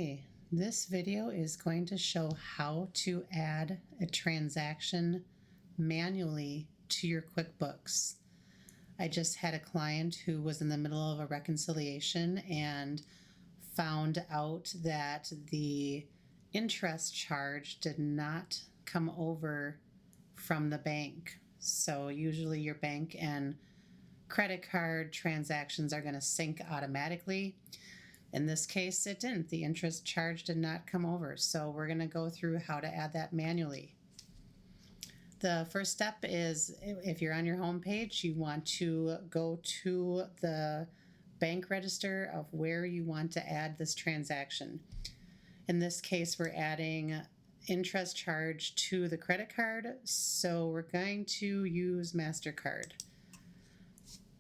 Okay, this video is going to show how to add a transaction manually to your QuickBooks. I just had a client who was in the middle of a reconciliation and found out that the interest charge did not come over from the bank. So usually your bank and credit card transactions are going to sync automatically. In this case, it didn't. The interest charge did not come over. So we're going to go through how to add that manually. The first step is, if you're on your home page, you want to go to the bank register of where you want to add this transaction. In this case, we're adding interest charge to the credit card, so we're going to use MasterCard.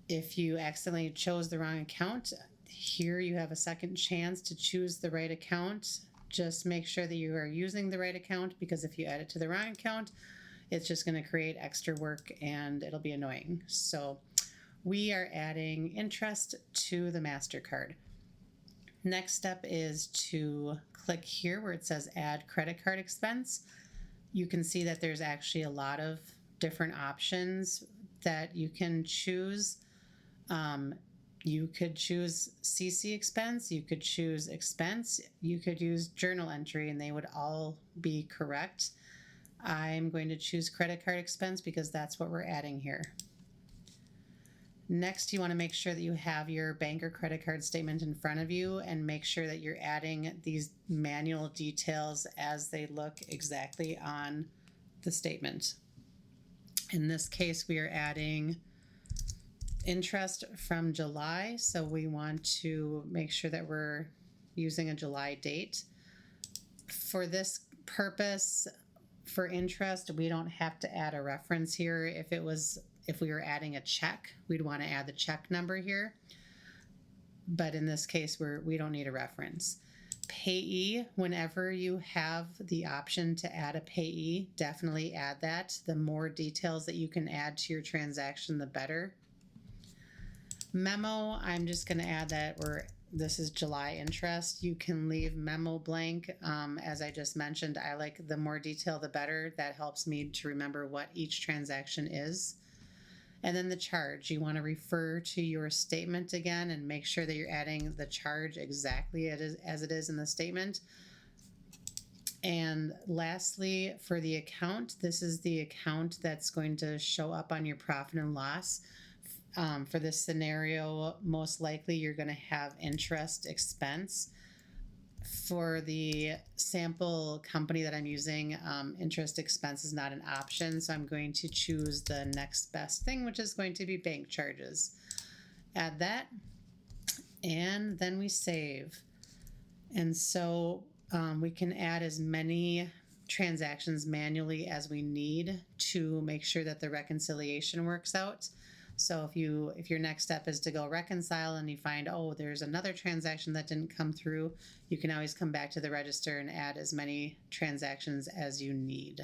If you accidentally chose the wrong account, here you have a second chance to choose the right account. Just make sure that you are using the right account, because if you add it to the wrong account, it's just going to create extra work and it'll be annoying. So we are adding interest to the MasterCard. Next step is to click here where it says add credit card expense. You can see that there's actually a lot of different options that you can choose. You could choose CC expense, you could choose expense, you could use journal entry, and they would all be correct. I'm going to choose credit card expense because that's what we're adding here. Next, you want to make sure that you have your bank or credit card statement in front of you and make sure that you're adding these manual details as they look exactly on the statement. In this case, we are adding interest from July, so we want to make sure that we're using a July date. For this purpose, for interest, we don't have to add a reference here. If we were adding a check, we'd want to add the check number here. But in this case, we don't need a reference. Payee, whenever you have the option to add a payee, definitely add that. The more details that you can add to your transaction, the better. Memo, I'm just going to add that this is July interest. You can leave memo blank. As I just mentioned, I like the more detail, the better. That helps me to remember what each transaction is. And then the charge, you want to refer to your statement again and make sure that you're adding the charge exactly as it is in the statement. And lastly, for the account, this is the account that's going to show up on your profit and loss. For this scenario, most likely you're going to have interest expense. For the sample company that I'm using, interest expense is not an option, so I'm going to choose the next best thing, which is going to be bank charges. Add that, and then we save. And so we can add as many transactions manually as we need to make sure that the reconciliation works out. So if your next step is to go reconcile and you find, oh, there's another transaction that didn't come through, you can always come back to the register and add as many transactions as you need.